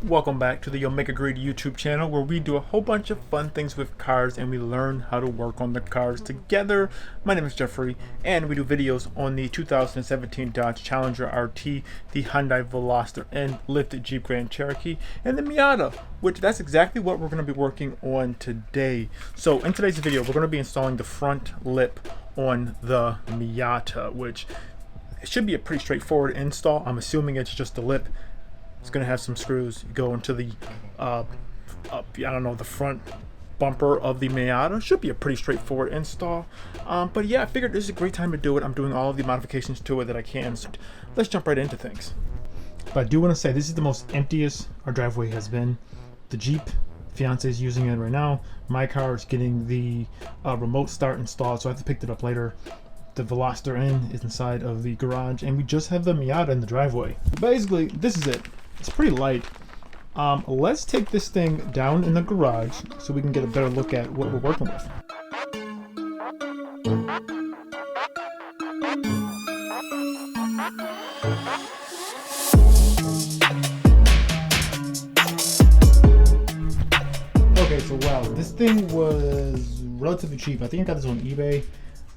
Welcome back to the Omega Greed YouTube channel, where we do a whole bunch of fun things with cars and we learn how to work on the cars together. My name is Jeffrey and we do videos on the 2017 Dodge Challenger RT, the Hyundai Veloster and lifted Jeep Grand Cherokee, and the Miata, which that's exactly what we're going to be working on today. So in today's video, we're going to be installing the front lip on the Miata, which it should be a pretty straightforward install. I'm assuming it's just the lip. It's going to have some screws go into the, the front bumper of the Miata. Should be a pretty straightforward install. But yeah, I figured this is a great time to do it. I'm doing all of the modifications to it that I can. So let's jump right into things. But I do want to say this is the most emptiest our driveway has been. The Jeep fiance is using it right now. My car is getting the remote start installed, so I have to pick it up later. The Veloster N is inside of the garage, and we just have the Miata in the driveway. Basically, this is it. It's pretty light. Let's take this thing down in the garage so we can get a better look at what we're working with. Okay, so wow, this thing was relatively cheap. I think I got this on eBay.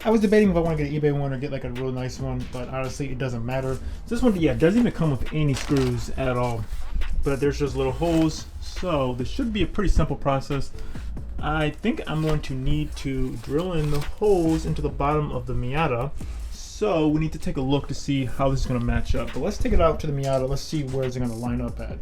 I was debating if I want to get an eBay one or get like a real nice one, but honestly it doesn't matter. This one, yeah, doesn't even come with any screws at all, but there's just little holes, so this should be a pretty simple process. I think I'm going to need to drill in the holes into the bottom of the Miata, so we need to take a look to see how this is going to match up. But let's take it out to the Miata. Let's see where it's going to line up at.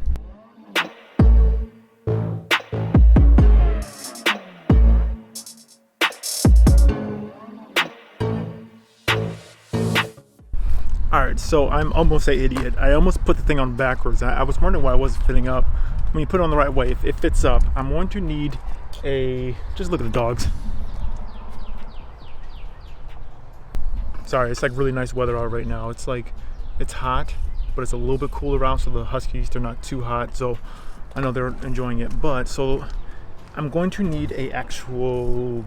Alright, so I'm almost an idiot. I almost put the thing on backwards. I was wondering why it wasn't fitting up. When you put it on the right way, if it fits up, I'm going to need a... Just look at the dogs. Sorry, it's like really nice weather out right now. It's like, it's hot, but it's a little bit cooler out, so the Huskies, they're not too hot. So I know they're enjoying it. But, so I'm going to need a actual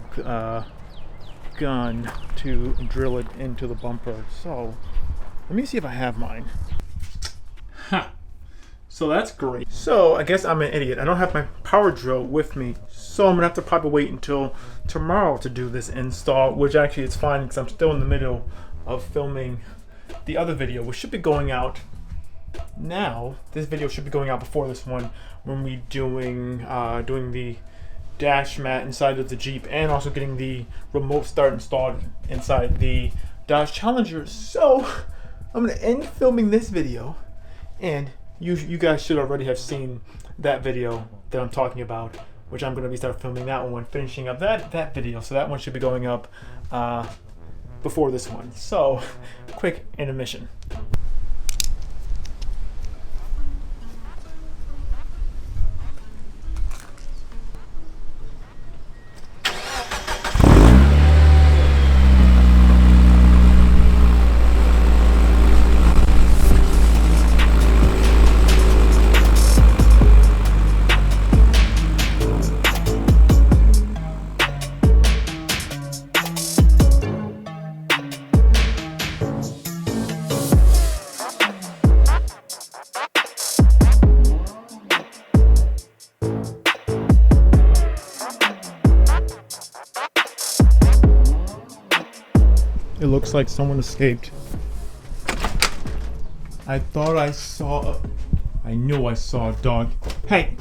gun to drill it into the bumper. So... let me see if I have mine. Ha! So that's great. So I guess I'm an idiot. I don't have my power drill with me, so I'm gonna have to probably wait until tomorrow to do this install, which actually it's fine because I'm still in the middle of filming the other video, which should be going out now. This video should be going out before this one, when we doing the dash mat inside of the Jeep and also getting the remote start installed inside the Dodge Challenger. So I'm going to end filming this video, and you guys should already have seen that video that I'm talking about, which I'm going to be start filming that one, finishing up that video. So that one should be going up before this one. So quick intermission. It looks like someone escaped. I thought I saw I knew I saw a dog. Hey!